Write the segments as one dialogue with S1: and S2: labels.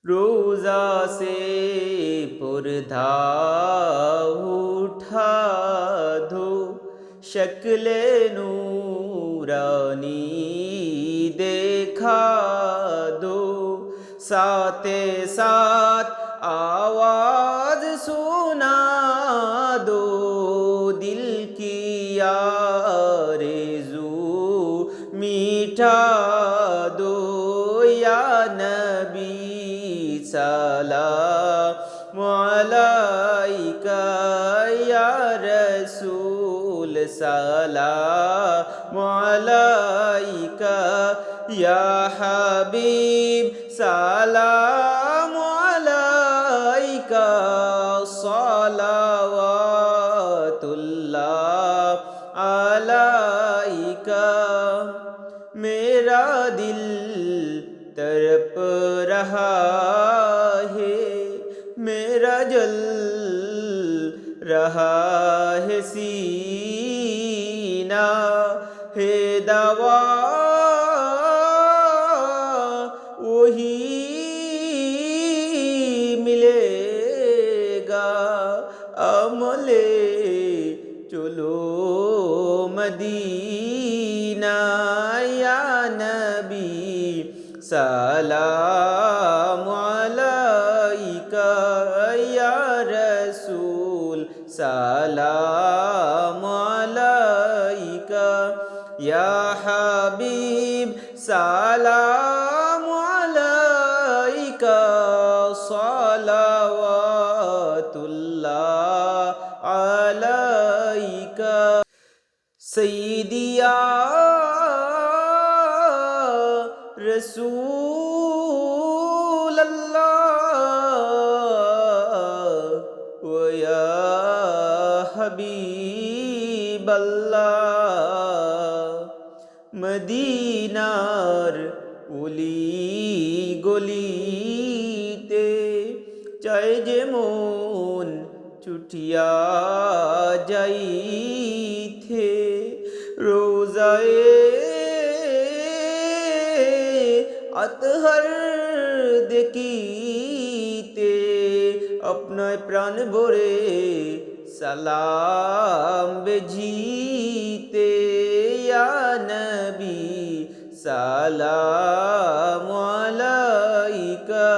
S1: रोज़ा से पर्दा उठा दो, शक्ल नूरानी देखा दो, साथे साथ आवाज सुना दो, दिल की आरज़ू मिटा दो। या नबी सलाम अलैका, या रसूल सलाम अलैका, या हबीब सलाम अलैका, सलावतुल्लाह अलैका। मेरा दिल तड़प रहा है, मेरा जल रहा है सीना, है दवा वही मिलेगा, अमले चलो मदीना। या नबी सलाम अलैका, या रसूल सलाम अलैका, या हबीब सलाम अलैका, सलावतुल्लाह अलैका। सय्यदी या रसूल अल्लाह व या हबीब अल्लाह, मदीनार उली गलिते চায় যেমন ছুটিয়া যাইতে, রোজায়ে আতহার দেখিতে, আপনার প্রাণ ভরে সালাম বেজিতে। ইয়া নবী সালাম আলাইকা,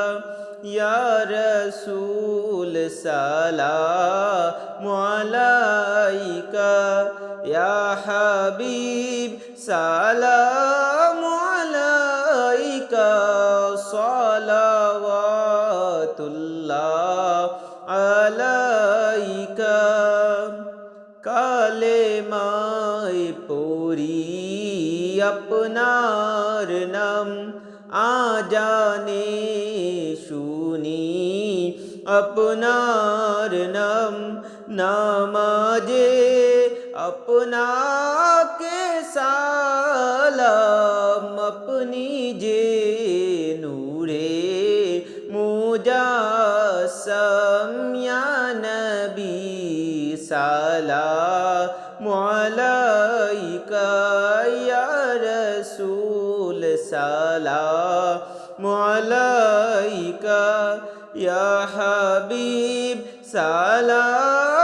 S1: ইয়া রসূল সালাম আলাইকা, ইয়া হাবিব সালাম আলাইকা, সালাওয়াতুল্লাহ আলাইকা। কালেমায় পড়ি আপনার নাম, আজানে শুনি আপনার নাম, নামাজে আপনাকে সালাম, আপনি যে নূরে মুজাসসাম। ইয়া নবী সালাম আলাইকা, ইয়া রসূল সালাম আলাইকা, ইয়া হাবিব সালাম